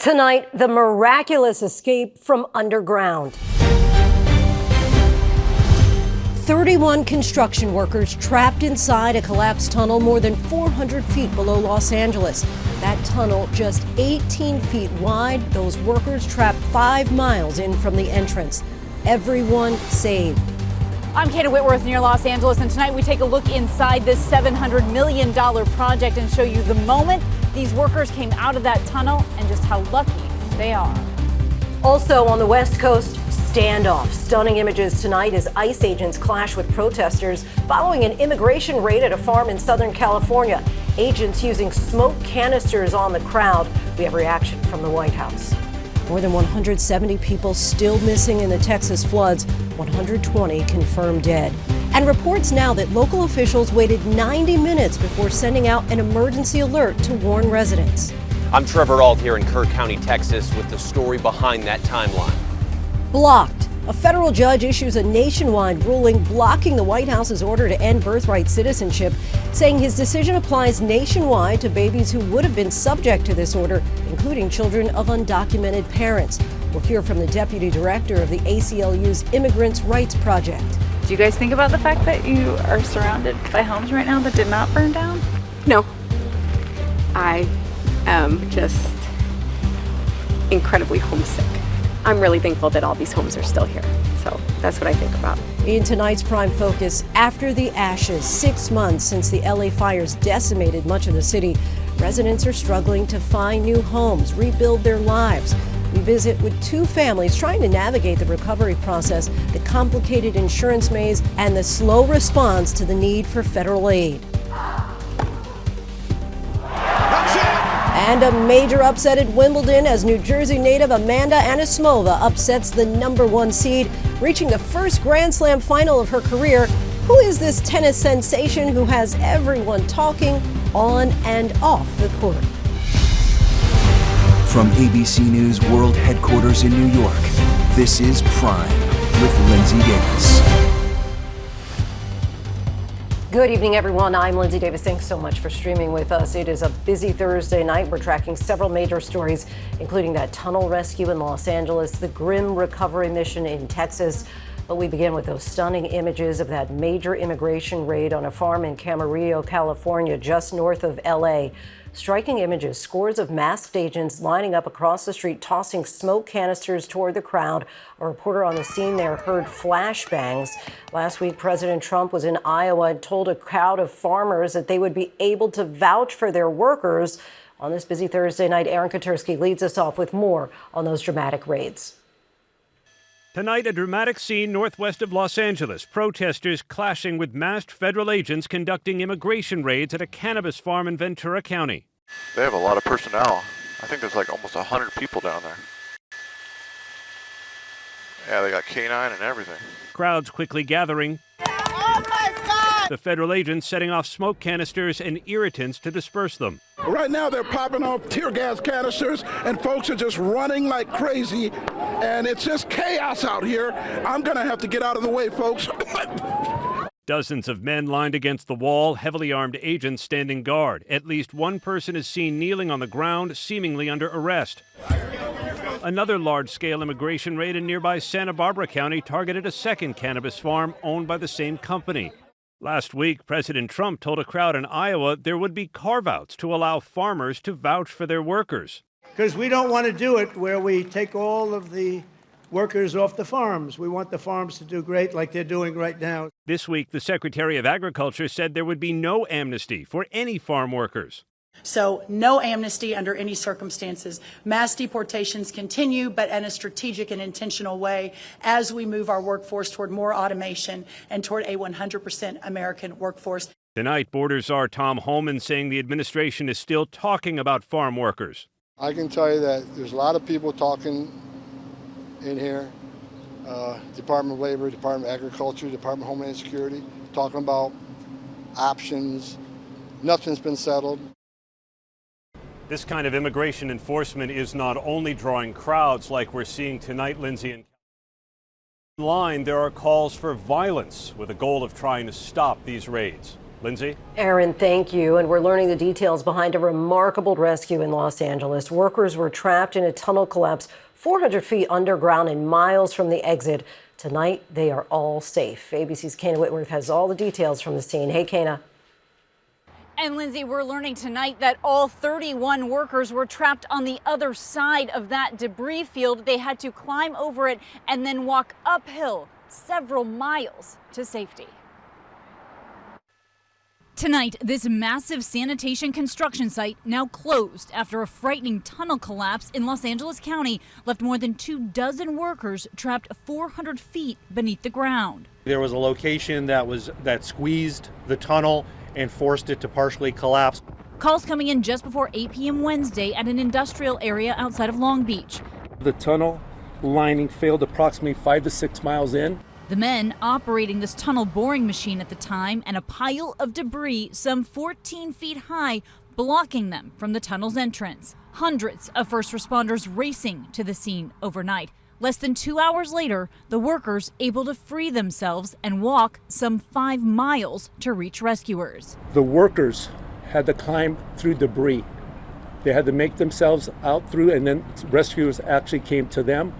Tonight, the miraculous escape from underground. 31 construction workers trapped inside a collapsed tunnel more than 400 feet below Los Angeles. That tunnel just 18 feet wide. Those workers trapped 5 miles in from the entrance. Everyone saved. I'm Kate Whitworth near Los Angeles, and tonight we take a look inside this $700 million project and show you the moment these workers came out of that tunnel and just how lucky they are. Also on the West Coast, standoff. Stunning images tonight as ICE agents clash with protesters following an immigration raid at a farm in Southern California. Agents using smoke canisters on the crowd. We have reaction from the White House. More than 170 people still missing in the Texas floods, 120 confirmed dead. And reports now that local officials waited 90 minutes before sending out an emergency alert to warn residents. I'm Trevor Ault here in Kerr County, Texas, with the story behind that timeline. Blocked. A federal judge issues a nationwide ruling blocking the White House's order to end birthright citizenship, saying his decision applies nationwide to babies who would have been subject to this order, including children of undocumented parents. We'll hear from the deputy director of the ACLU's Immigrants' Rights Project. Do you guys think about the fact that you are surrounded by homes right now that did not burn down? No. I am just incredibly homesick. I'm really thankful that all these homes are still here. So that's what I think about. In tonight's Prime Focus, after the ashes, 6 months since the LA fires decimated much of the city, residents are struggling to find new homes, rebuild their lives. We visit with 2 families trying to navigate the recovery process, the complicated insurance maze, and the slow response to the need for federal aid. And a major upset at Wimbledon as New Jersey native Amanda Anisimova upsets the #1 seed, reaching the first Grand Slam final of her career. Who is this tennis sensation who has everyone talking on and off the court? From ABC News World Headquarters in New York, this is Prime with Linsey Davis. Good evening, everyone. I'm Linsey Davis. Thanks so much for streaming with us. It is a busy Thursday night. We're tracking several major stories, including that tunnel rescue in Los Angeles, the grim recovery mission in Texas. But we begin with those stunning images of that major immigration raid on a farm in Camarillo, California, just north of LA. Striking images, scores of masked agents lining up across the street, tossing smoke canisters toward the crowd. A reporter on the scene there heard flashbangs. Last week, President Trump was in Iowa and told a crowd of farmers that they would be able to vouch for their workers. On this busy Thursday night, Aaron Katersky leads us off with more on those dramatic raids. Tonight, a dramatic scene northwest of Los Angeles. Protesters clashing with masked federal agents conducting immigration raids at a cannabis farm in Ventura County. They have a lot of personnel. I think there's like almost 100 people down there. Yeah, they got K9 and everything. Crowds quickly gathering. Oh my God! The federal agents setting off smoke canisters and irritants to disperse them. Right now they're popping off tear gas canisters and folks are just running like crazy and it's just chaos out here. I'm gonna have to get out of the way, folks. Dozens of men lined against the wall, heavily armed agents standing guard. At least one person is seen kneeling on the ground, seemingly under arrest. Another large-scale immigration raid in nearby Santa Barbara County targeted a second cannabis farm owned by the same company. Last week, President Trump told a crowd in Iowa there would be carve-outs to allow farmers to vouch for their workers. Because we don't want to do it where we take all of the workers off the farms. We want the farms to do great like they're doing right now. This week, the Secretary of Agriculture said there would be no amnesty for any farm workers. So no amnesty under any circumstances. Mass deportations continue, but in a strategic and intentional way as we move our workforce toward more automation and toward a 100% American workforce. Tonight, Border Czar Tom Homan saying the administration is still talking about farm workers. I can tell you that there's a lot of people talking in here, Department of Labor, Department of Agriculture, Department of Homeland Security, talking about options. Nothing's been settled. This kind of immigration enforcement is not only drawing crowds like we're seeing tonight, Lindsay. Online, there are calls for violence with a goal of trying to stop these raids. Lindsay? Aaron, thank you. And we're learning the details behind a remarkable rescue in Los Angeles. Workers were trapped in a tunnel collapse 400 feet underground and miles from the exit. Tonight, they are all safe. ABC's Kana Whitworth has all the details from the scene. Hey, Kana. And Lindsay, we're learning tonight that all 31 workers were trapped on the other side of that debris field. They had to climb over it and then walk uphill several miles to safety. Tonight, this massive sanitation construction site now closed after a frightening tunnel collapse in Los Angeles County left more than 24 workers trapped 400 feet beneath the ground. There was a location that squeezed the tunnel and forced it to partially collapse. Calls coming in just before 8 p.m. Wednesday at an industrial area outside of Long Beach. The tunnel lining failed approximately 5 to 6 miles in. The men operating this tunnel boring machine at the time, and a pile of debris some 14 feet high blocking them from the tunnel's entrance. Hundreds of first responders racing to the scene overnight. Less than 2 hours later, the workers able to free themselves and walk some 5 miles to reach rescuers. The workers had to climb through debris. They had to make themselves out through, and then rescuers actually came to them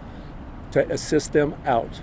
to assist them out.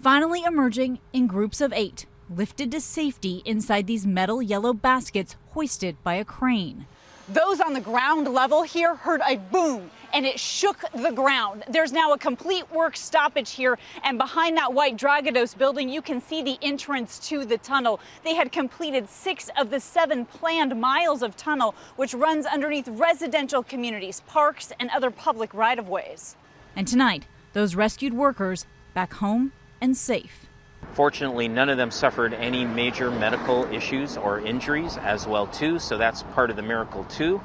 Finally emerging in groups of 8, lifted to safety inside these metal yellow baskets hoisted by a crane. Those on the ground level here heard a boom, and it shook the ground. There's now a complete work stoppage here, and behind that white Dragados building, you can see the entrance to the tunnel. They had completed 6 of the 7 planned miles of tunnel, which runs underneath residential communities, parks, and other public right-of-ways. And tonight, those rescued workers back home and safe. Fortunately, none of them suffered any major medical issues or injuries as well too, so that's part of the miracle too.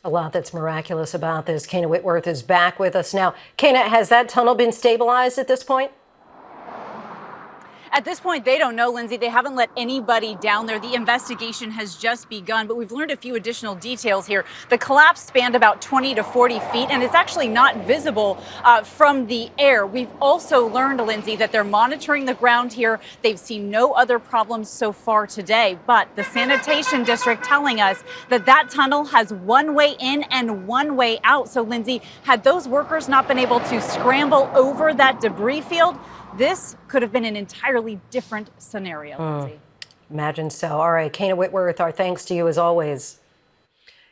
A lot that's miraculous about this. Kana Whitworth is back with us now. Kana, has that tunnel been stabilized at this point? At this point, they don't know, Lindsay. They haven't let anybody down there. The investigation has just begun, but we've learned a few additional details here. The collapse spanned about 20 to 40 feet, and it's actually not visible from the air. We've also learned, Lindsay, that they're monitoring the ground here. They've seen no other problems so far today, but the sanitation district telling us that that tunnel has one way in and one way out. So, Lindsay, had those workers not been able to scramble over that debris field, this could have been an entirely different scenario, Lindsay. Imagine so. All right, Kana Whitworth, our thanks to you as always.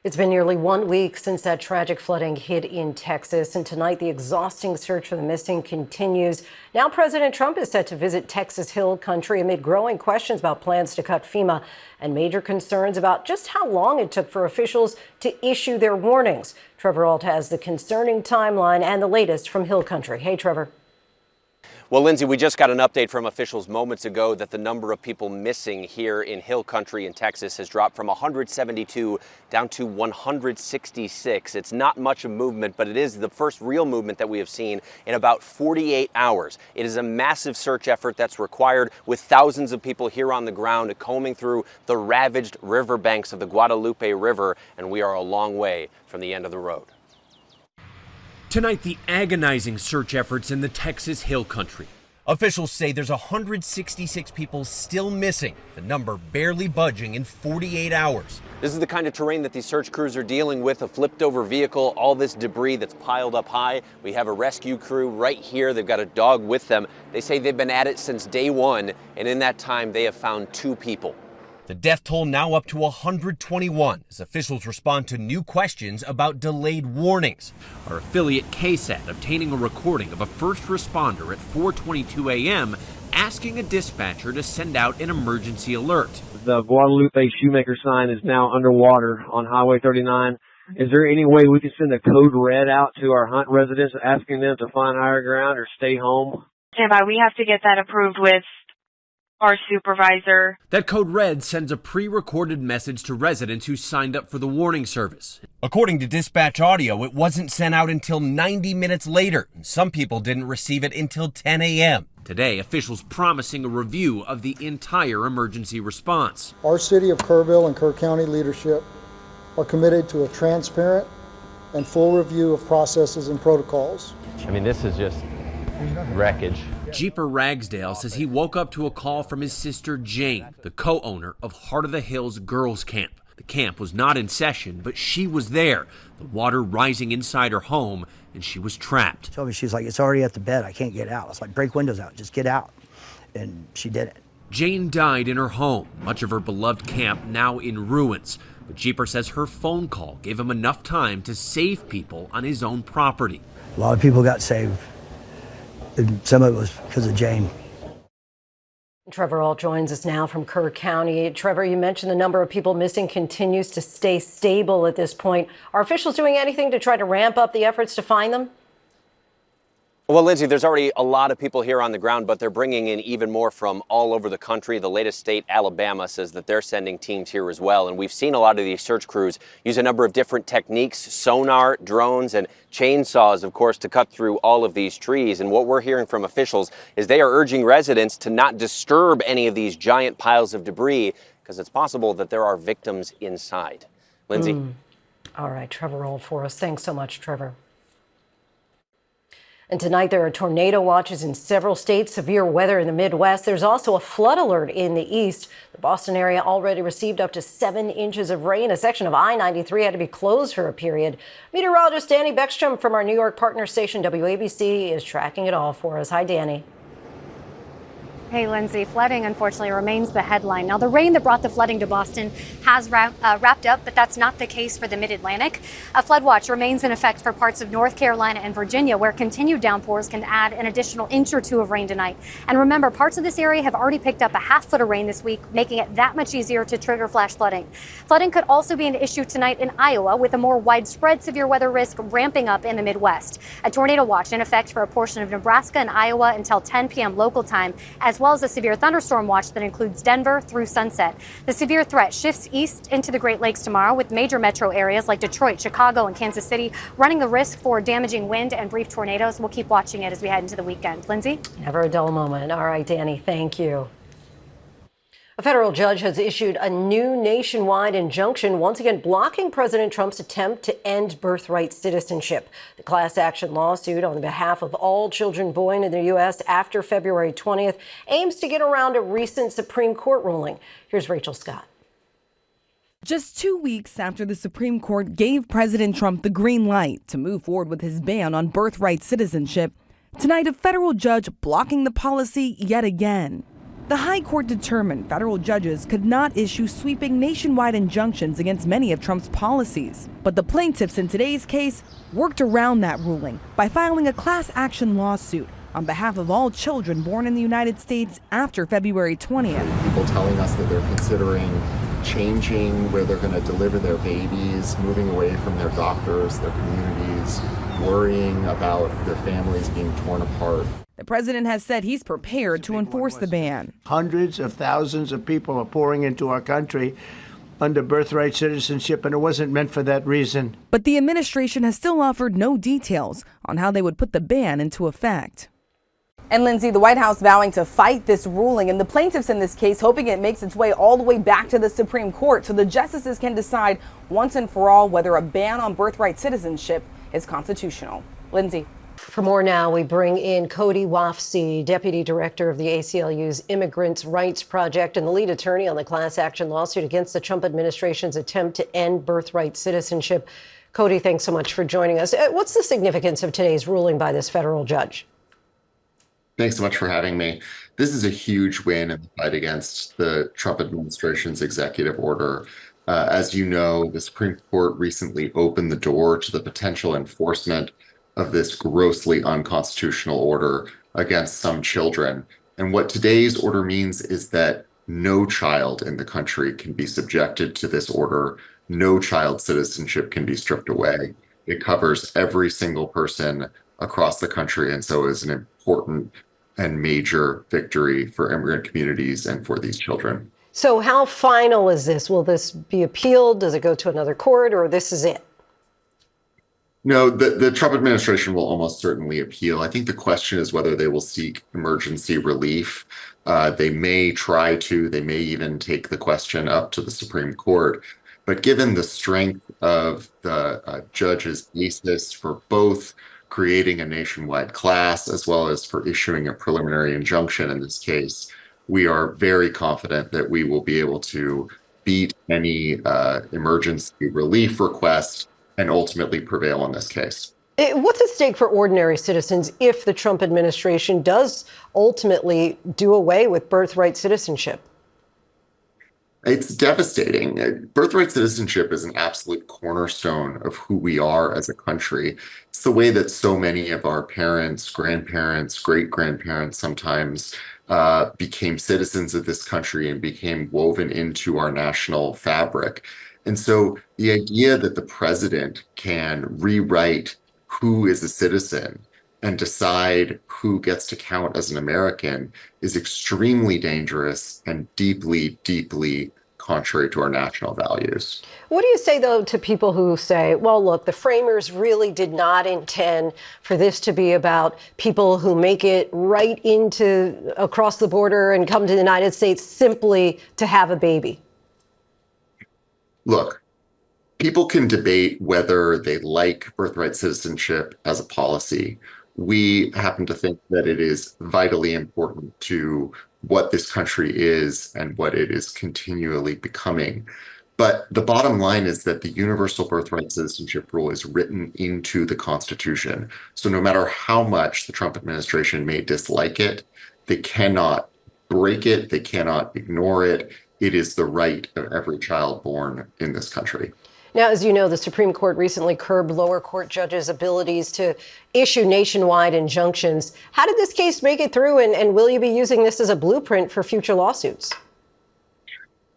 It's been nearly 1 week since that tragic flooding hit in Texas, and tonight the exhausting search for the missing continues. Now President Trump is set to visit Texas Hill Country amid growing questions about plans to cut FEMA and major concerns about just how long it took for officials to issue their warnings. Trevor Ault has the concerning timeline and the latest from Hill Country. Hey, Trevor. Well, Lindsay, we just got an update from officials moments ago that the number of people missing here in Hill Country in Texas has dropped from 172 down to 166. It's not much of movement, but it is the first real movement that we have seen in about 48 hours. It is a massive search effort that's required, with thousands of people here on the ground combing through the ravaged riverbanks of the Guadalupe River, and we are a long way from the end of the road. Tonight, the agonizing search efforts in the Texas Hill Country. Officials say there's 166 people still missing, the number barely budging in 48 hours. This is the kind of terrain that these search crews are dealing with, a flipped over vehicle, all this debris that's piled up high. We have a rescue crew right here. They've got a dog with them. They say they've been at it since day one, and in that time they have found 2 people. The death toll now up to 121 as officials respond to new questions about delayed warnings. Our affiliate KSAT obtaining a recording of a first responder at 4:22 a.m. asking a dispatcher to send out an emergency alert. The Guadalupe Shoemaker sign is now underwater on Highway 39. Is there any way we can send a code red out to our Hunt residents asking them to find higher ground or stay home? Stand by. We have to get that approved with our supervisor. That code red sends a pre-recorded message to residents who signed up for the warning service. According to dispatch audio, it wasn't sent out until 90 minutes later, and some people didn't receive it until 10 a.m. Today, officials promising a review of the entire emergency response. Our City of Kerrville and Kerr County leadership are committed to a transparent and full review of processes and protocols. I mean, this is just wreckage. Jeeper Ragsdale says he woke up to a call from his sister Jane, the co-owner of Heart of the Hills Girls Camp. The camp was not in session, but she was there, the water rising inside her home, and she was trapped. She told me, she's like, it's already at the bed, I can't get out. It's like, break windows out, just get out. And she did it. Jane died in her home, much of her beloved camp now in ruins. But Jeeper says her phone call gave him enough time to save people on his own property. A lot of people got saved, and some of it was because of Jane. Trevor Ault joins us now from Kerr County. Trevor, you mentioned the number of people missing continues to stay stable at this point. Are officials doing anything to try to ramp up the efforts to find them? Well, Lindsay, there's already a lot of people here on the ground, but they're bringing in even more from all over the country. The latest state, Alabama, says that they're sending teams here as well. And we've seen a lot of these search crews use a number of different techniques, sonar, drones, and chainsaws, of course, to cut through all of these trees. And what we're hearing from officials is they are urging residents to not disturb any of these giant piles of debris because it's possible that there are victims inside. Lindsay? All right, Trevor Ault for us. Thanks so much, Trevor. And tonight there are tornado watches in several states, severe weather in the Midwest. There's also a flood alert in the east. The Boston area already received up to 7 inches of rain. A section of I-93 had to be closed for a period. Meteorologist Danny Beckstrom from our New York partner station WABC is tracking it all for us. Hi, Danny. Hey, Lindsay, flooding unfortunately remains the headline. Now, the rain that brought the flooding to Boston has wrapped up, but that's not the case for the mid-Atlantic. A flood watch remains in effect for parts of North Carolina and Virginia, where continued downpours can add an additional inch or two of rain tonight. And remember, parts of this area have already picked up a half-foot of rain this week, making it that much easier to trigger flash flooding. Flooding could also be an issue tonight in Iowa, with a more widespread severe weather risk ramping up in the Midwest. A tornado watch in effect for a portion of Nebraska and Iowa until 10 p.m. local time, as well as a severe thunderstorm watch that includes Denver through sunset. The severe threat shifts east into the Great Lakes tomorrow, with major metro areas like Detroit, Chicago, and Kansas City running the risk for damaging wind and brief tornadoes. We'll keep watching it as we head into the weekend. Lindsay? Never a dull moment. All right, Danny, thank you. A federal judge has issued a new nationwide injunction, once again blocking President Trump's attempt to end birthright citizenship. The class action lawsuit on behalf of all children born in the U.S. after February 20th aims to get around a recent Supreme Court ruling. Here's Rachel Scott. Just 2 weeks after the Supreme Court gave President Trump the green light to move forward with his ban on birthright citizenship, tonight a federal judge blocking the policy yet again. The High Court determined federal judges could not issue sweeping nationwide injunctions against many of Trump's policies. But the plaintiffs in today's case worked around that ruling by filing a class action lawsuit on behalf of all children born in the United States after February 20th. People telling us that they're considering changing where they're going to deliver their babies, moving away from their doctors, their communities, worrying about their families being torn apart. The president has said he's prepared to enforce the ban. Hundreds of thousands of people are pouring into our country under birthright citizenship, and it wasn't meant for that reason. But the administration has still offered no details on how they would put the ban into effect. And Lindsay, the White House vowing to fight this ruling, and the plaintiffs in this case hoping it makes its way all the way back to the Supreme Court so the justices can decide once and for all whether a ban on birthright citizenship is constitutional. Lindsay. For more now, we bring in Cody Wafsy, Deputy Director of the ACLU's Immigrants' Rights Project and the lead attorney on the class action lawsuit against the Trump administration's attempt to end birthright citizenship. Cody, thanks so much for joining us. What's the significance of today's ruling by this federal judge? Thanks so much for having me. This is a huge win in the fight against the Trump administration's executive order. As you know, the Supreme Court recently opened the door to the potential enforcement of this grossly unconstitutional order against some children. And what today's order means is that no child in the country can be subjected to this order. No child citizenship can be stripped away. It covers every single person across the country, and so is an important and major victory for immigrant communities and for these children. So how final is this? Will this be appealed? Does it go to another court, or this is it? No, the Trump administration will almost certainly appeal. I think the question is whether they will seek emergency relief. They may try to, they may even take the question up to the Supreme Court. But given the strength of the judge's basis for both creating a nationwide class, as well as for issuing a preliminary injunction in this case, we are very confident that we will be able to beat any emergency relief request and ultimately prevail in this case. What's at stake for ordinary citizens if the Trump administration does ultimately do away with birthright citizenship? It's devastating. Birthright citizenship is an absolute cornerstone of who we are as a country. It's the way that so many of our parents, grandparents, great-grandparents sometimes became citizens of this country and became woven into our national fabric. And so the idea that the president can rewrite who is a citizen and decide who gets to count as an American is extremely dangerous and deeply, deeply contrary to our national values. What do you say, though, to people who say, well, look, the framers really did not intend for this to be about people who make it right into across the border and come to the United States simply to have a baby? Look, people can debate whether they like birthright citizenship as a policy. We happen to think that it is vitally important to what this country is and what it is continually becoming. But the bottom line is that the universal birthright citizenship rule is written into the Constitution. So no matter how much the Trump administration may dislike it, they cannot break it, they cannot ignore it. It is the right of every child born in this country. Now, as you know, the Supreme Court recently curbed lower court judges' abilities to issue nationwide injunctions. How did this case make it through, and will you be using this as a blueprint for future lawsuits?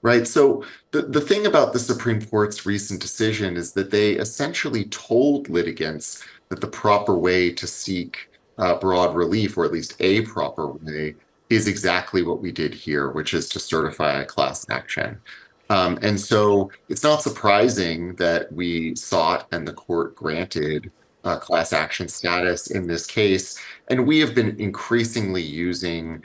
Right. So the thing about the Supreme Court's recent decision is that they essentially told litigants that the proper way to seek broad relief, or at least a proper way, is exactly what we did here, which is to certify a class action. And so it's not surprising that we sought and the court granted class action status in this case. And we have been increasingly using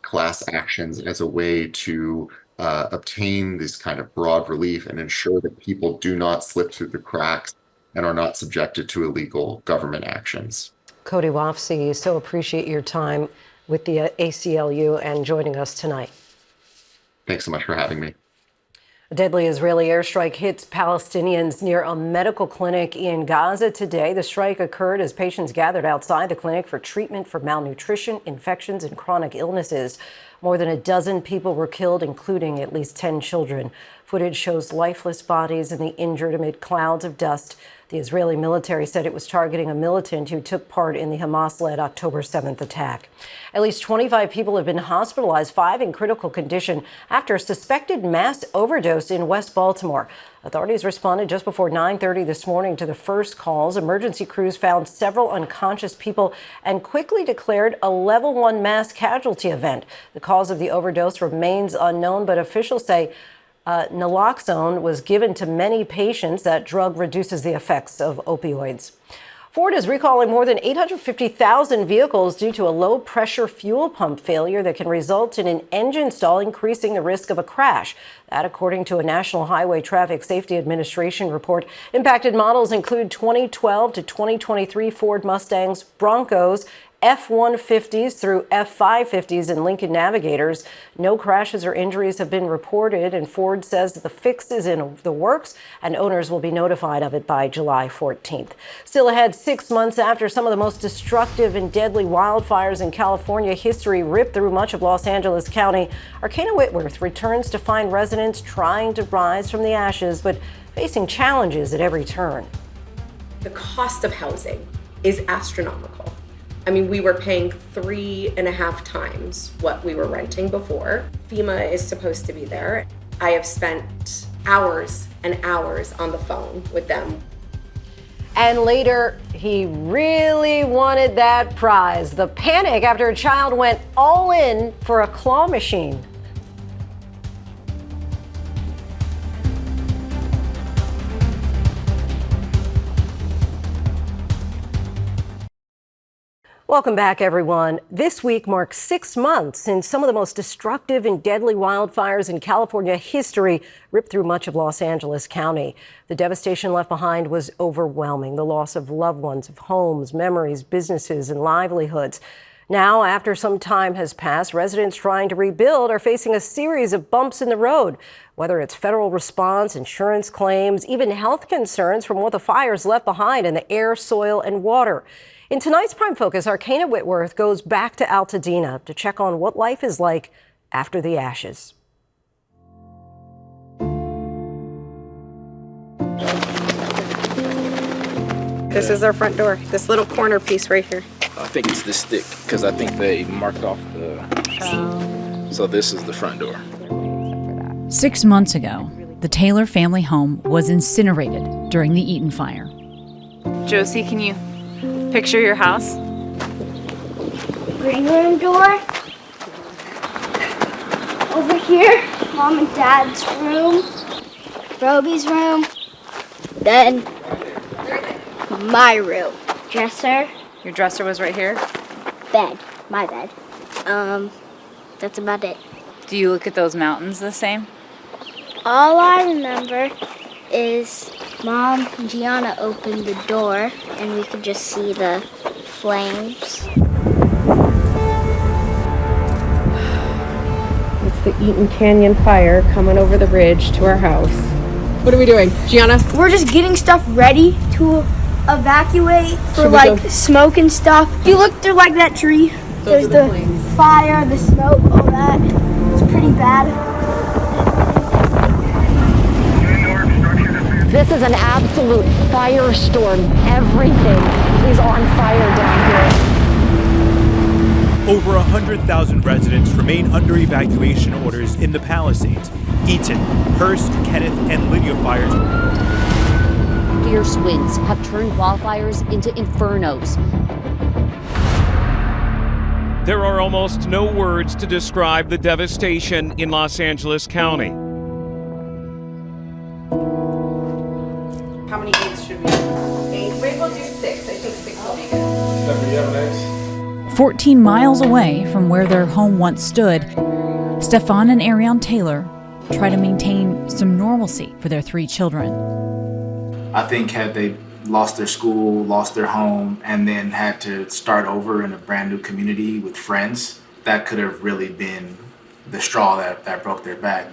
class actions as a way to obtain this kind of broad relief and ensure that people do not slip through the cracks and are not subjected to illegal government actions. Cody Wofsy, so appreciate your time with the ACLU and joining us tonight. Thanks so much for having me. A deadly Israeli airstrike hits Palestinians near a medical clinic in Gaza today. The strike occurred as patients gathered outside the clinic for treatment for malnutrition, infections, and chronic illnesses. More than a dozen people were killed, including at least 10 children. Footage shows lifeless bodies and the injured amid clouds of dust. The Israeli military said it was targeting a militant who took part in the Hamas-led October 7th attack. At least 25 people have been hospitalized, 5 in critical condition, after a suspected mass overdose in West Baltimore. Authorities responded just before 9:30 this morning to the first calls. Emergency crews found several unconscious people and quickly declared a level 1 mass casualty event. The cause of the overdose remains unknown, but officials say naloxone was given to many patients. That drug reduces the effects of opioids. Ford is recalling more than 850,000 vehicles due to a low-pressure fuel pump failure that can result in an engine stall, increasing the risk of a crash. That, according to a National Highway Traffic Safety Administration report. Impacted models include 2012 to 2023 Ford Mustangs, Broncos, F-150s through F-550s and Lincoln Navigators. No crashes or injuries have been reported, and Ford says the fix is in the works and owners will be notified of it by July 14th. Still ahead, 6 months after some of the most destructive and deadly wildfires in California history ripped through much of Los Angeles County, Arcana Whitworth returns to find residents trying to rise from the ashes, but facing challenges at every turn. The cost of housing is astronomical. I mean, we were paying 3.5 times what we were renting before. FEMA is supposed to be there. I have spent hours and hours on the phone with them. And later, he really wanted that prize. The panic after a child went all in for a claw machine. Welcome back, everyone. This week marks 6 months since some of the most destructive and deadly wildfires in California history ripped through much of Los Angeles County. The devastation left behind was overwhelming. The loss of loved ones, of homes, memories, businesses, and livelihoods. Now, after some time has passed, residents trying to rebuild are facing a series of bumps in the road, whether it's federal response, insurance claims, even health concerns from what the fires left behind in the air, soil, and water. In tonight's Prime Focus, Arcana Whitworth goes back to Altadena to check on what life is like after the ashes. This is our front door, this little corner piece right here. I think it's this thick because I think they marked off the... So this is the front door. 6 months ago, the Taylor family home was incinerated during the Eaton fire. Josie, can you picture your house? Green room door. Over here, Mom and Dad's room. Roby's room. Then my room. Dresser. Your dresser was right here? Bed. My bed. That's about it. Do you look at those mountains the same? All I remember is Mom and Gianna opened the door and we could just see the flames. It's the Eaton Canyon fire coming over the ridge to our house. What are we doing, Gianna? We're just getting stuff ready to evacuate for smoke and stuff. If you look through like that tree, there's the fire, the smoke, all that. It's pretty bad. This is an absolute firestorm. Everything is on fire down here. Over 100,000 residents remain under evacuation orders in the Palisades. Eaton, Hearst, Kenneth, and Lydia fires. Fierce winds have turned wildfires into infernos. There are almost no words to describe the devastation in Los Angeles County. How many eggs should we do? 8? Maybe we'll do 6. I think 6 will be good. 14 miles away from where their home once stood, Stefan and Ariane Taylor try to maintain some normalcy for their 3 children. I think had they lost their school, lost their home, and then had to start over in a brand new community with friends, that could have really been the straw that broke their back.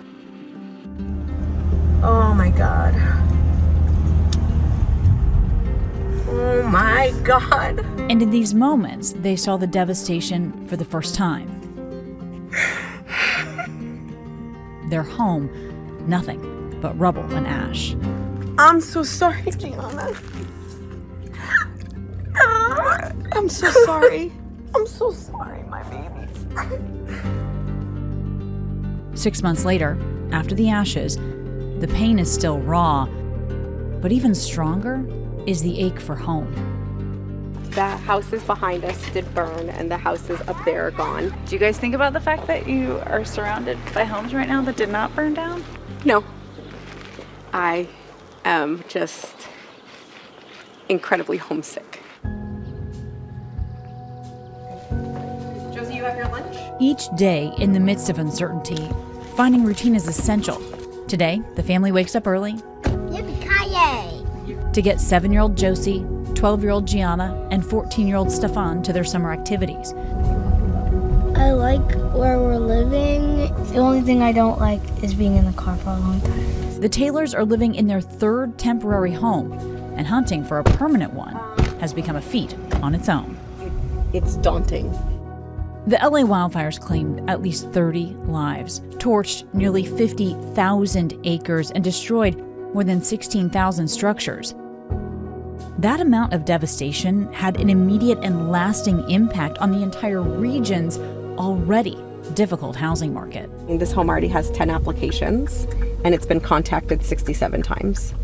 Oh my God. Oh my God. And in these moments, they saw the devastation for the first time. Their home, nothing but rubble and ash. I'm so sorry, Gianna. I'm so sorry. I'm so sorry, my babies. 6 months later, after the ashes, the pain is still raw, but even stronger is the ache for home. The houses behind us did burn and the houses up there are gone. Do you guys think about the fact that you are surrounded by homes right now that did not burn down? No. I am just incredibly homesick. Josie, you have your lunch? Each day in the midst of uncertainty, finding routine is essential. Today, the family wakes up early Yippee-ki-yay! to get 7-year-old Josie, 12-year-old Gianna, and 14-year-old Stefan to their summer activities. I like where we're living. The only thing I don't like is being in the car for a long time. The Taylors are living in their 3rd temporary home, and hunting for a permanent one has become a feat on its own. It's daunting. The LA wildfires claimed at least 30 lives, torched nearly 50,000 acres, and destroyed more than 16,000 structures. That amount of devastation had an immediate and lasting impact on the entire region's already difficult housing market. This home already has 10 applications, and it's been contacted 67 times.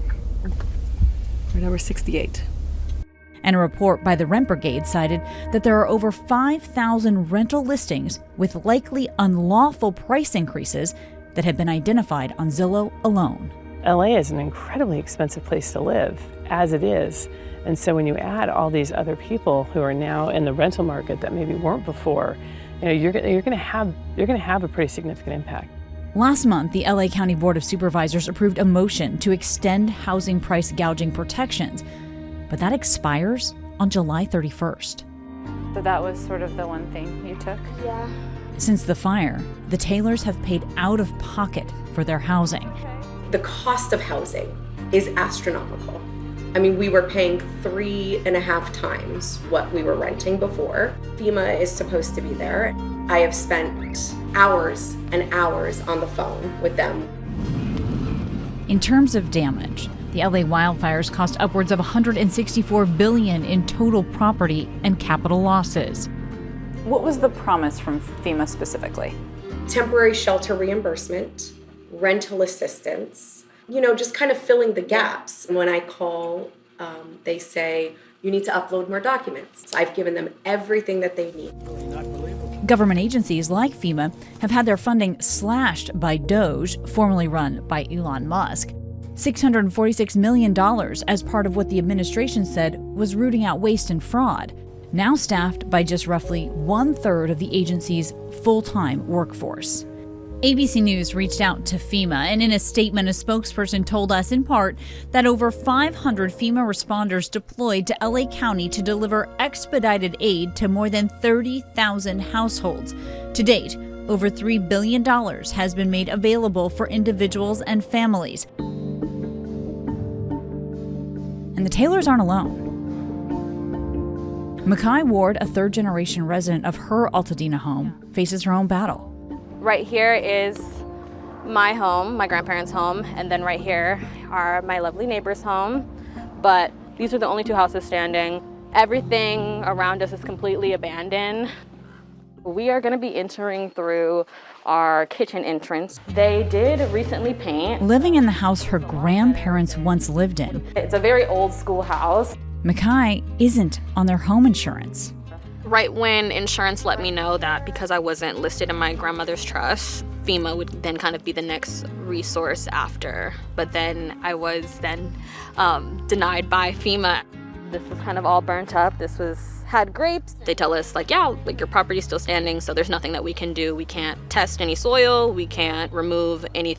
We're number 68. And a report by the Rent Brigade cited that there are over 5,000 rental listings with likely unlawful price increases that have been identified on Zillow alone. LA is an incredibly expensive place to live, as it is. And so when you add all these other people who are now in the rental market that maybe weren't before, you're going to have a pretty significant impact. Last month, the LA County Board of Supervisors approved a motion to extend housing price gouging protections, but that expires on July 31st. So that was sort of the one thing you took? Yeah. Since the fire, the Taylors have paid out of pocket for their housing. The cost of housing is astronomical. I mean, we were paying 3.5 times what we were renting before. FEMA is supposed to be there. I have spent hours and hours on the phone with them. In terms of damage, the LA wildfires cost upwards of $164 billion in total property and capital losses. What was the promise from FEMA specifically? Temporary shelter reimbursement, rental assistance, just kind of filling the gaps. When I call, they say, you need to upload more documents. I've given them everything that they need. Government agencies like FEMA have had their funding slashed by DOGE, formerly run by Elon Musk. $646 million as part of what the administration said was rooting out waste and fraud, now staffed by just roughly 1/3 of the agency's full-time workforce. ABC News reached out to FEMA, and in a statement, a spokesperson told us in part that over 500 FEMA responders deployed to LA County to deliver expedited aid to more than 30,000 households. To date, over $3 billion has been made available for individuals and families. And the Taylors aren't alone. Mackay Ward, a third-generation resident of her Altadena home, faces her own battle. Right here is my home, my grandparents' home, and then right here are my lovely neighbor's home. But these are the only two houses standing. Everything around us is completely abandoned. We are going to be entering through our kitchen entrance. They did recently paint. Living in the house her grandparents once lived in, It's a very old school house. Mackay isn't on their home insurance. Right when insurance let me know that because I wasn't listed in my grandmother's trust, FEMA would then kind of be the next resource after. But then I was denied by FEMA. This was kind of all burnt up. Had grapes. They tell us your property's still standing, so there's nothing that we can do. We can't test any soil. We can't remove any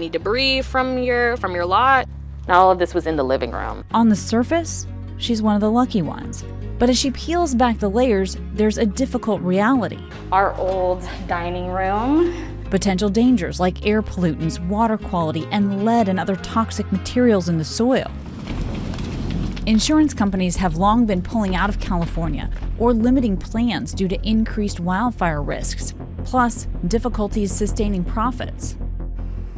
debris from your lot. And all of this was in the living room. On the surface, she's one of the lucky ones. But as she peels back the layers, there's a difficult reality. Our old dining room. Potential dangers like air pollutants, water quality, and lead and other toxic materials in the soil. Insurance companies have long been pulling out of California or limiting plans due to increased wildfire risks, plus difficulties sustaining profits.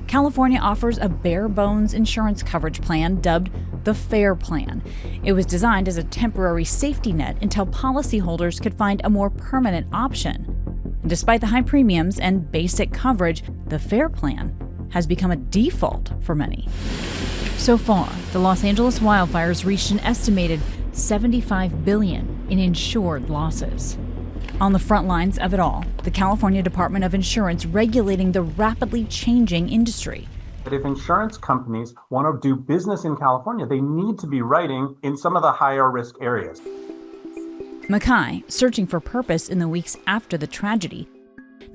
California offers a bare-bones insurance coverage plan dubbed the FAIR Plan. It was designed as a temporary safety net until policyholders could find a more permanent option. And despite the high premiums and basic coverage, the FAIR Plan has become a default for many. So far, the Los Angeles wildfires reached an estimated $75 billion in insured losses. On the front lines of it all, the California Department of Insurance regulating the rapidly changing industry. But if insurance companies want to do business in California, they need to be writing in some of the higher risk areas. Mackay, searching for purpose in the weeks after the tragedy,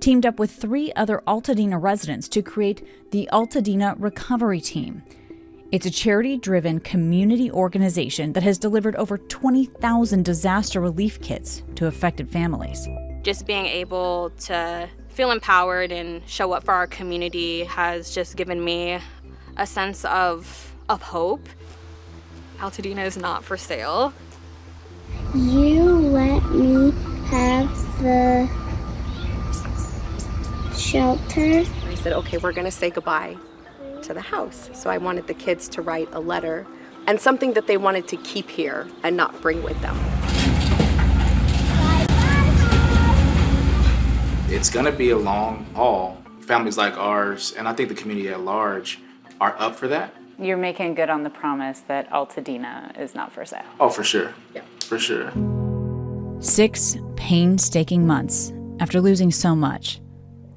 teamed up with 3 other Altadena residents to create the Altadena Recovery Team. It's a charity-driven community organization that has delivered over 20,000 disaster relief kits to affected families. Just being able to feel empowered and show up for our community has just given me a sense of hope. Altadena is not for sale. You let me have the shelter. I said, okay, we're going to say goodbye to the house. So I wanted the kids to write a letter and something that they wanted to keep here and not bring with them. It's going to be a long haul. Families like ours, and I think the community at large, are up for that. You're making good on the promise that Altadena is not for sale. Oh, for sure. Yeah, for sure. 6 painstaking months after losing so much,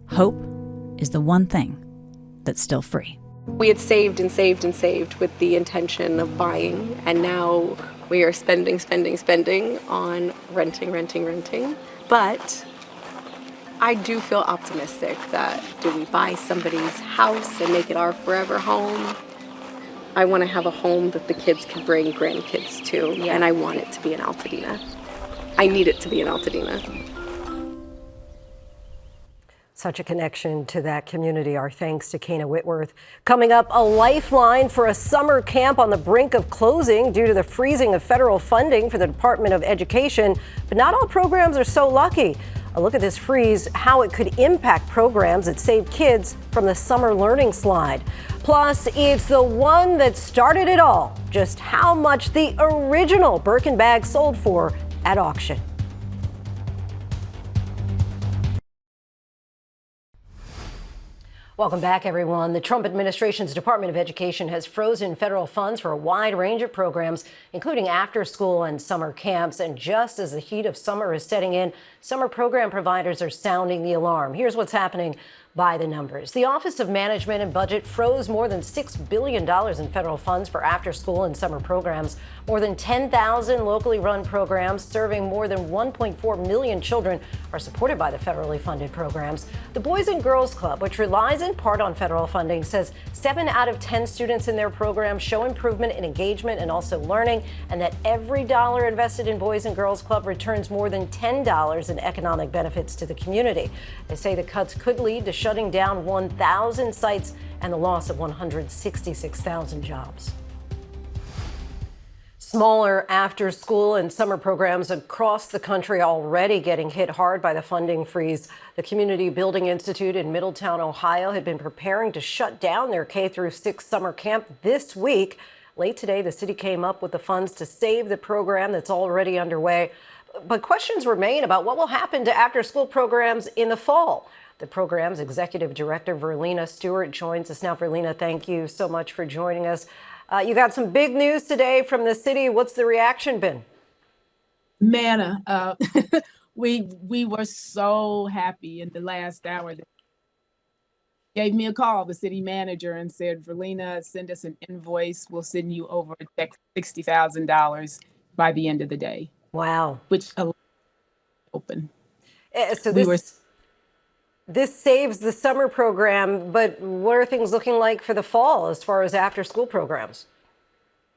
hope is the one thing that's still free. We had saved and saved and saved with the intention of buying, and now we are spending on renting. But I do feel optimistic that do we buy somebody's house and make it our forever home? I want to have a home that the kids can bring grandkids to, and I want it to be in Altadena. I need it to be in Altadena. Such a connection to that community. Our thanks to Kana Whitworth. Coming up, a lifeline for a summer camp on the brink of closing due to the freezing of federal funding for the Department of Education. But not all programs are so lucky. A look at this freeze, how it could impact programs that save kids from the summer learning slide. Plus, it's the one that started it all. Just how much the original Birkin bag sold for at auction. Welcome back, everyone. The Trump administration's Department of Education has frozen federal funds for a wide range of programs, including after-school and summer camps. And just as the heat of summer is setting in, summer program providers are sounding the alarm. Here's what's happening by the numbers. The Office of Management and Budget froze more than $6 billion in federal funds for after-school and summer programs. More than 10,000 locally run programs serving more than 1.4 million children are supported by the federally funded programs. The Boys and Girls Club, which relies in part on federal funding, says 7 out of 10 students in their program show improvement in engagement and also learning, and that every dollar invested in Boys and Girls Club returns more than $10 in economic benefits to the community. They say the cuts could lead to shutting down 1,000 sites and the loss of 166,000 jobs. Smaller after-school and summer programs across the country already getting hit hard by the funding freeze. The Community Building Institute in Middletown, Ohio, had been preparing to shut down their K-6 summer camp this week. Late today, the city came up with the funds to save the program that's already underway. But questions remain about what will happen to after-school programs in the fall. The program's executive director, Verlena Stewart, joins us now. Verlena, thank you so much for joining us. You got some big news today from the city. What's the reaction been? Manna, we were so happy in the last hour. They gave me a call, the city manager, and said, Verlena, send us an invoice. We'll send you over a check for $60,000 by the end of the day. Wow. Which open. So this saves the summer program, but what are things looking like for the fall as far as after-school programs?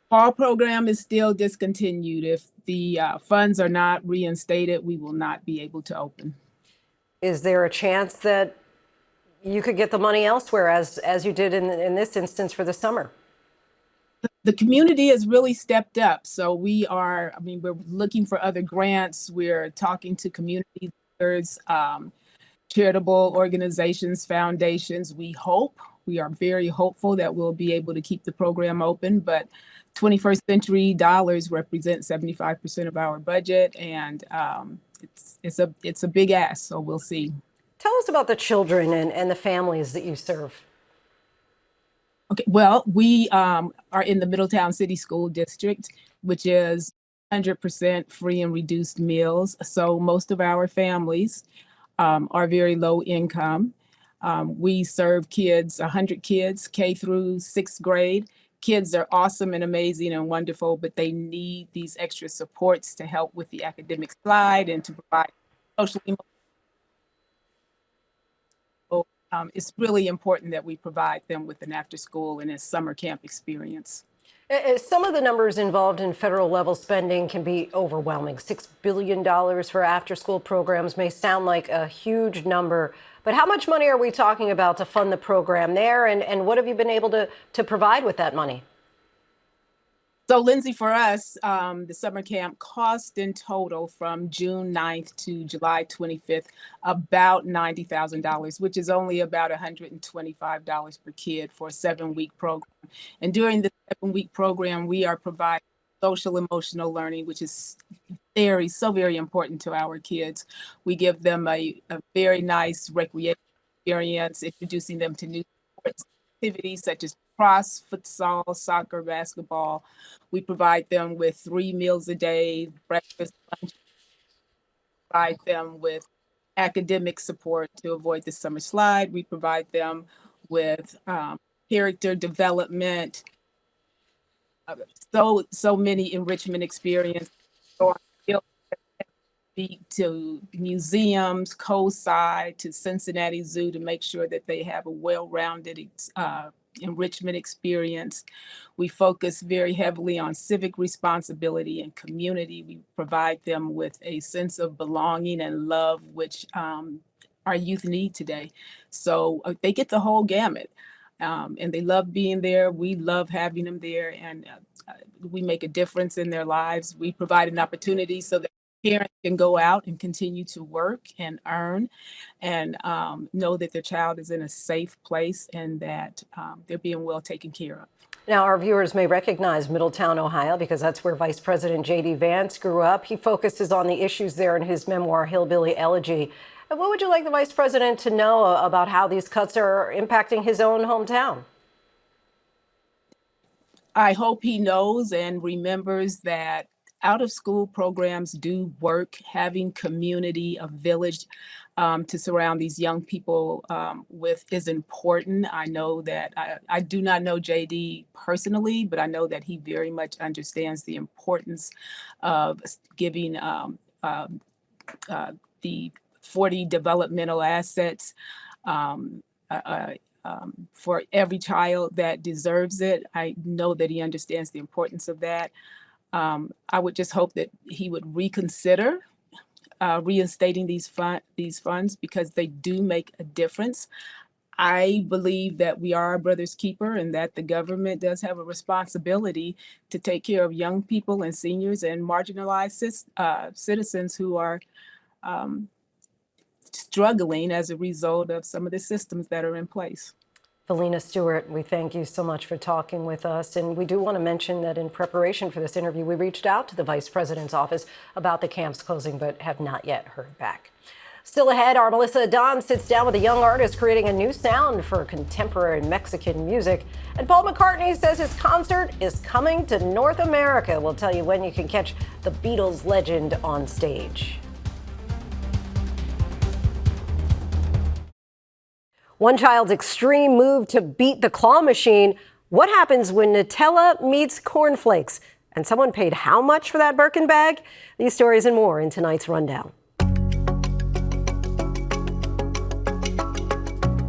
Fall program is still discontinued. If the funds are not reinstated, we will not be able to open. Is there a chance that you could get the money elsewhere, as you did in this instance for the summer? The community has really stepped up. So we're looking for other grants. We're talking to community leaders, charitable organizations, foundations. We are very hopeful that we'll be able to keep the program open, but 21st century dollars represent 75% of our budget, and it's a big ask, so we'll see. Tell us about the children and the families that you serve. Okay, well, we are in the Middletown City School District, which is 100% free and reduced meals. So most of our families are very low income. We serve kids, 100 kids, K through 6th grade. Kids are awesome and amazing and wonderful, but they need these extra supports to help with the academic slide and to provide social emotional. It's really important that we provide them with an after school and a summer camp experience. Some of the numbers involved in federal level spending can be overwhelming. $6 billion for after school programs may sound like a huge number, but how much money are we talking about to fund the program there? And what have you been able to provide with that money? So, Linsey, for us, the summer camp cost in total from June 9th to July 25th about $90,000, which is only about $125 per kid for a 7-week program. And during the 7-week program, we are providing social emotional learning, which is very important to our kids. We give them a very nice recreation experience, introducing them to new sports activities such as cross, futsal, soccer, basketball. We provide them with 3 meals a day, breakfast, lunch. Provide them with academic support to avoid the summer slide. We provide them with character development, so many enrichment experiences. To museums, COSI, to Cincinnati Zoo to make sure that they have a well-rounded enrichment experience. We focus very heavily on civic responsibility and community. We provide them with a sense of belonging and love, which our youth need today. So they get the whole gamut. And they love being there. We love having them there, and we make a difference in their lives. We provide an opportunity so that parents can go out and continue to work and earn and know that their child is in a safe place and that they're being well taken care of. Now, our viewers may recognize Middletown, Ohio, because that's where Vice President J.D. Vance grew up. He focuses on the issues there in his memoir, Hillbilly Elegy. And what would you like the Vice President to know about how these cuts are impacting his own hometown? I hope he knows and remembers that out-of-school programs do work. Having community, a village to surround these young people with is important. I know that I do not know JD personally, but I know that he very much understands the importance of giving the 40 developmental assets for every child that deserves it. I know that he understands the importance of that. I would just hope that he would reconsider reinstating these funds because they do make a difference. I believe that we are our brother's keeper and that the government does have a responsibility to take care of young people and seniors and marginalized citizens who are struggling as a result of some of the systems that are in place. Felina Stewart, we thank you so much for talking with us. And we do want to mention that in preparation for this interview, we reached out to the Vice President's office about the camps closing, but have not yet heard back. Still ahead, our Melissa Don sits down with a young artist creating a new sound for contemporary Mexican music. And Paul McCartney says his concert is coming to North America. We'll tell you when you can catch the Beatles legend on stage. One child's extreme move to beat the claw machine. What happens when Nutella meets cornflakes? And someone paid how much for that Birkin bag? These stories and more in tonight's rundown.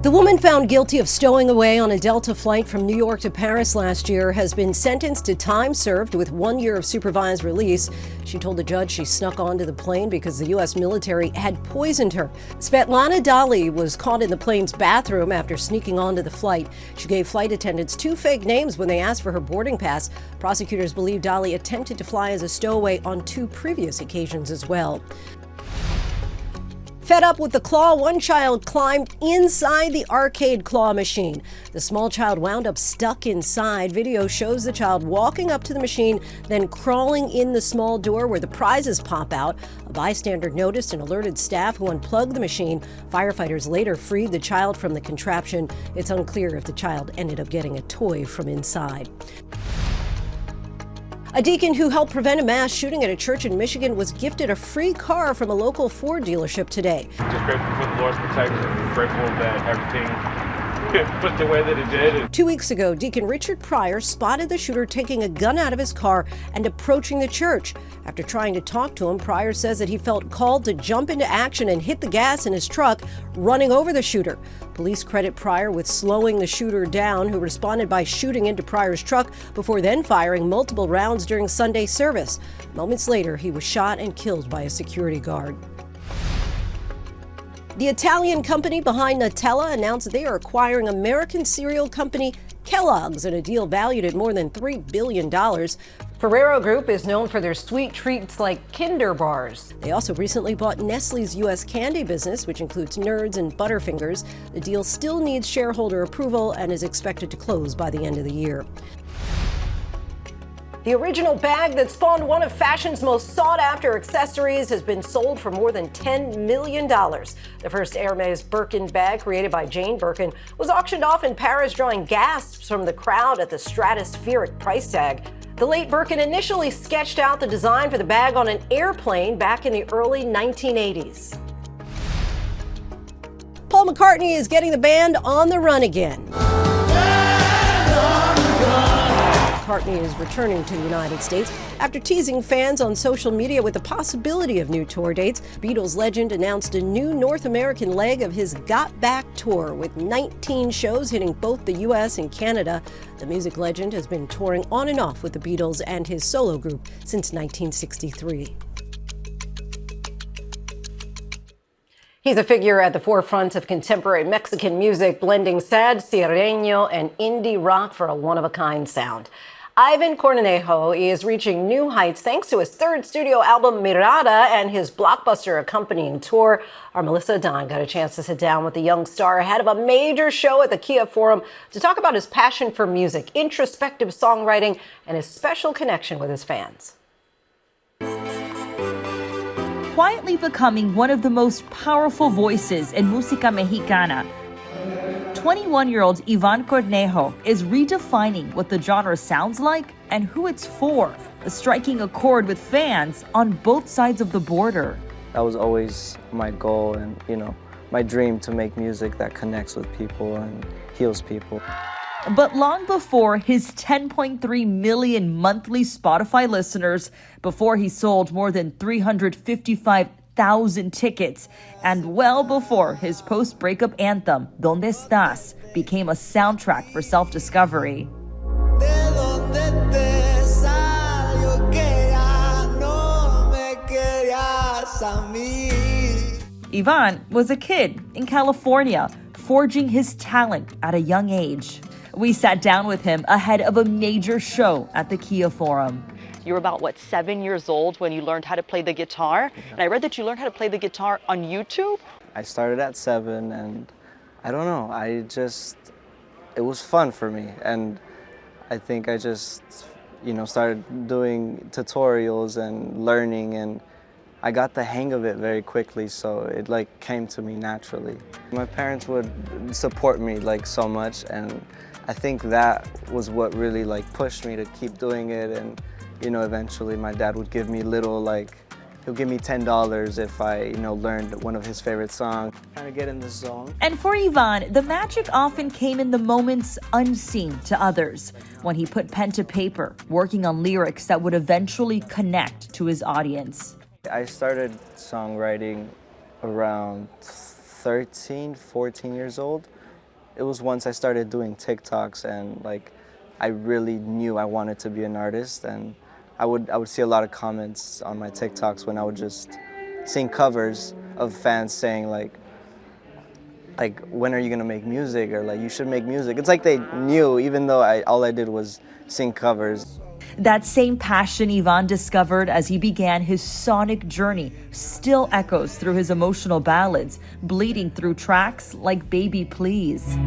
The woman found guilty of stowing away on a Delta flight from New York to Paris last year has been sentenced to time served with 1 year of supervised release. She told the judge she snuck onto the plane because the U.S. military had poisoned her. Svetlana Dali was caught in the plane's bathroom after sneaking onto the flight. She gave flight attendants 2 fake names when they asked for her boarding pass. Prosecutors believe Dali attempted to fly as a stowaway on 2 previous occasions as well. Fed up with the claw, one child climbed inside the arcade claw machine. The small child wound up stuck inside. Video shows the child walking up to the machine, then crawling in the small door where the prizes pop out. A bystander noticed and alerted staff who unplugged the machine. Firefighters later freed the child from the contraption. It's unclear if the child ended up getting a toy from inside. A deacon who helped prevent a mass shooting at a church in Michigan was gifted a free car from a local Ford dealership today. Just grateful for the Lord's protection. Grateful that everything went the way that it did. 2 weeks ago, Deacon Richard Pryor spotted the shooter taking a gun out of his car and approaching the church. After trying to talk to him, Pryor says that he felt called to jump into action and hit the gas in his truck, running over the shooter. Police credit Pryor with slowing the shooter down, who responded by shooting into Pryor's truck before then firing multiple rounds during Sunday service. Moments later, he was shot and killed by a security guard. The Italian company behind Nutella announced they are acquiring American cereal company Kellogg's in a deal valued at more than $3 billion. Ferrero Group is known for their sweet treats like Kinder bars. They also recently bought Nestle's U.S. candy business, which includes Nerds and Butterfingers. The deal still needs shareholder approval and is expected to close by the end of the year. The original bag that spawned one of fashion's most sought-after accessories has been sold for more than $10 million. The first Hermes Birkin bag, created by Jane Birkin, was auctioned off in Paris, drawing gasps from the crowd at the stratospheric price tag. The late Birkin initially sketched out the design for the bag on an airplane back in the early 1980s. Paul McCartney is getting the band on the run again. McCartney is returning to the United States after teasing fans on social media with the possibility of new tour dates. Beatles legend announced a new North American leg of his Got Back tour with 19 shows hitting both the U.S. and Canada. The music legend has been touring on and off with the Beatles and his solo group since 1963. He's a figure at the forefront of contemporary Mexican music, blending sad sierreño and indie rock for a one-of-a-kind sound. Ivan Cornejo is reaching new heights thanks to his third studio album, Mirada, and his blockbuster accompanying tour. Our Melissa Dunn got a chance to sit down with the young star ahead of a major show at the Kia Forum to talk about his passion for music, introspective songwriting, and his special connection with his fans. Quietly becoming one of the most powerful voices in música mexicana, 21-year-old Ivan Cornejo is redefining what the genre sounds like and who it's for, striking a chord with fans on both sides of the border. That was always my goal and, my dream, to make music that connects with people and heals people. But long before his 10.3 million monthly Spotify listeners, before he sold more than 355,000 tickets, and well before his post-breakup anthem, Donde Estás, became a soundtrack for self-discovery. Ivan was a kid in California, forging his talent at a young age. We sat down with him ahead of a major show at the Kia Forum. You were about, 7 years old when you learned how to play the guitar? And I read that you learned how to play the guitar on YouTube? I started at 7 and I don't know, it was fun for me. And I think I just, started doing tutorials and learning, and I got the hang of it very quickly, so it came to me naturally. My parents would support me so much, and I think that was what really pushed me to keep doing it. And eventually my dad would give me he'll give me $10 if I learned one of his favorite songs. Trying to get in the zone. And for Ivan, the magic often came in the moments unseen to others, when he put pen to paper, working on lyrics that would eventually connect to his audience. I started songwriting around 13, 14 years old. It was once I started doing TikToks and I really knew I wanted to be an artist, and I would see a lot of comments on my TikToks when I would just sing covers of fans saying when are you gonna make music, or you should make music. It's they knew, even though all I did was sing covers. That same passion Ivan discovered as he began his sonic journey still echoes through his emotional ballads, bleeding through tracks like Baby Please.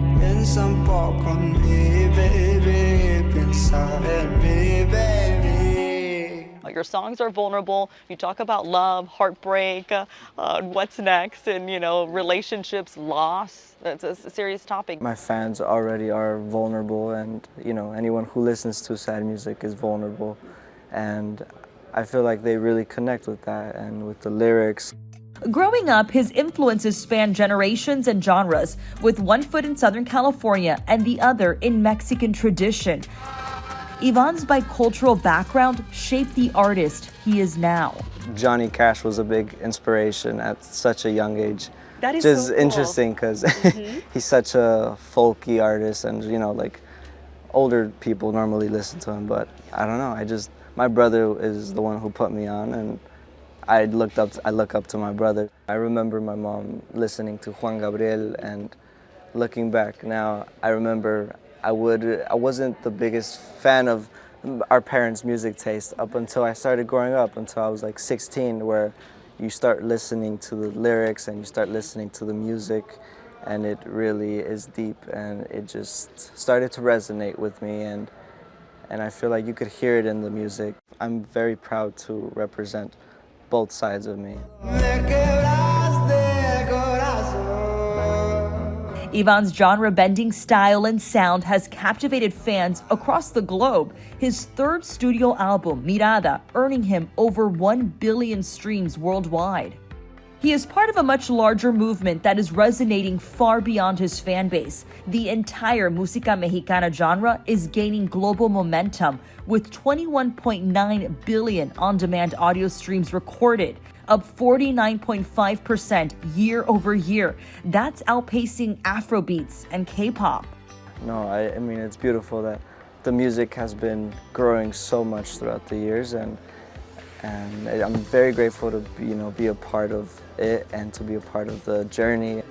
Your songs are vulnerable. You talk about love, heartbreak, what's next, and relationships, loss. That's a serious topic. My fans already are vulnerable, and anyone who listens to sad music is vulnerable, and I feel like they really connect with that and with the lyrics. Growing up, his influences span generations and genres, with one foot in Southern California and the other in Mexican tradition. Ivan's bicultural background shaped the artist he is now. Johnny Cash was a big inspiration at such a young age. That is just so cool. Interesting because he's such a folky artist, and older people normally listen to him, but I don't know, my brother is the one who put me on, and I look up to my brother. I remember my mom listening to Juan Gabriel, and looking back now, I remember I wasn't the biggest fan of our parents' music taste up until I started growing up, until I was 16, where you start listening to the lyrics and you start listening to the music, and it really is deep, and it just started to resonate with me, and I feel like you could hear it in the music. I'm very proud to represent both sides of me. Ivan's genre-bending style and sound has captivated fans across the globe. His third studio album, Mirada, earning him over 1 billion streams worldwide. He is part of a much larger movement that is resonating far beyond his fan base. The entire Música Mexicana genre is gaining global momentum, with 21.9 billion on-demand audio streams recorded, up 49.5% year over year. That's outpacing Afrobeats and K-pop. No, I mean, it's beautiful that the music has been growing so much throughout the years, and I'm very grateful to be a part of it and to be a part of the journey.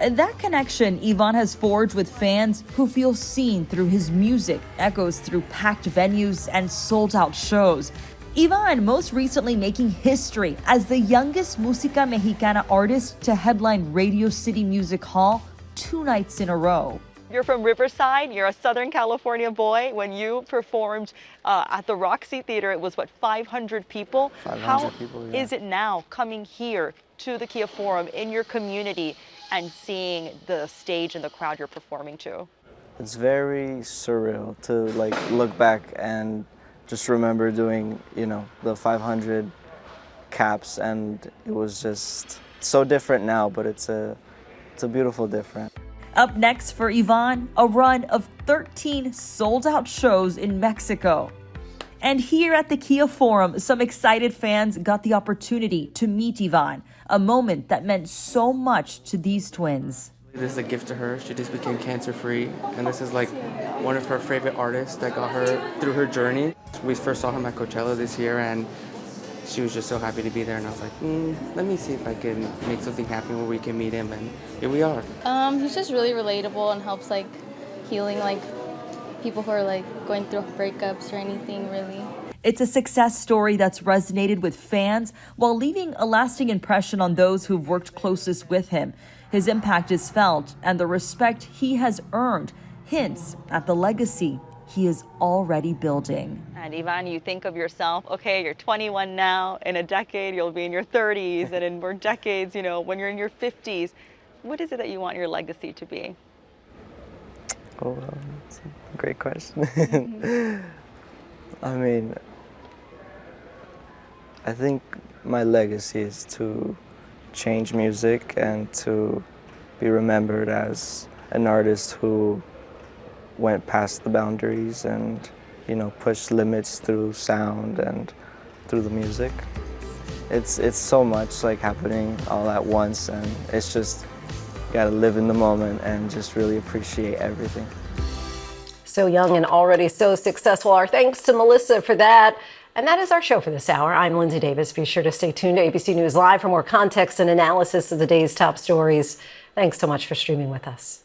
And that connection Ivan has forged with fans who feel seen through his music echoes through packed venues and sold-out shows. Ivan most recently making history as the youngest Música Mexicana artist to headline Radio City Music Hall 2 nights in a row. You're from Riverside, you're a Southern California boy. When you performed at the Roxy Theater, it was what, 500 people? 500 people, yeah. How is it now coming here to the Kia Forum in your community and seeing the stage and the crowd you're performing to? It's very surreal to look back and just remember doing, the 500 caps, and it was just so different now, but it's a beautiful different. Up next for Ivan, a run of 13 sold-out shows in Mexico. And here at the Kia Forum, some excited fans got the opportunity to meet Ivan, a moment that meant so much to these twins. This is a gift to her. She just became cancer-free, and this is one of her favorite artists that got her through her journey. We first saw him at Coachella this year, and she was just so happy to be there, and I was like, let me see if I can make something happen where we can meet him, and here we are. He's just really relatable and helps healing people who are going through breakups or anything, really. It's a success story that's resonated with fans while leaving a lasting impression on those who've worked closest with him. His impact is felt, and the respect he has earned hints at the legacy he is already building. And Ivan, you think of yourself, okay, you're 21 now, in a decade you'll be in your 30s, and in more decades, when you're in your 50s, what is it that you want your legacy to be? Oh, that's a great question. I mean, I think my legacy is to change music and to be remembered as an artist who went past the boundaries and, pushed limits through sound and through the music. It's so much happening all at once, and it's just, you gotta live in the moment and just really appreciate everything. So young and already so successful. Our thanks to Melissa for that. And that is our show for this hour. I'm Linsey Davis. Be sure to stay tuned to ABC News Live for more context and analysis of the day's top stories. Thanks so much for streaming with us.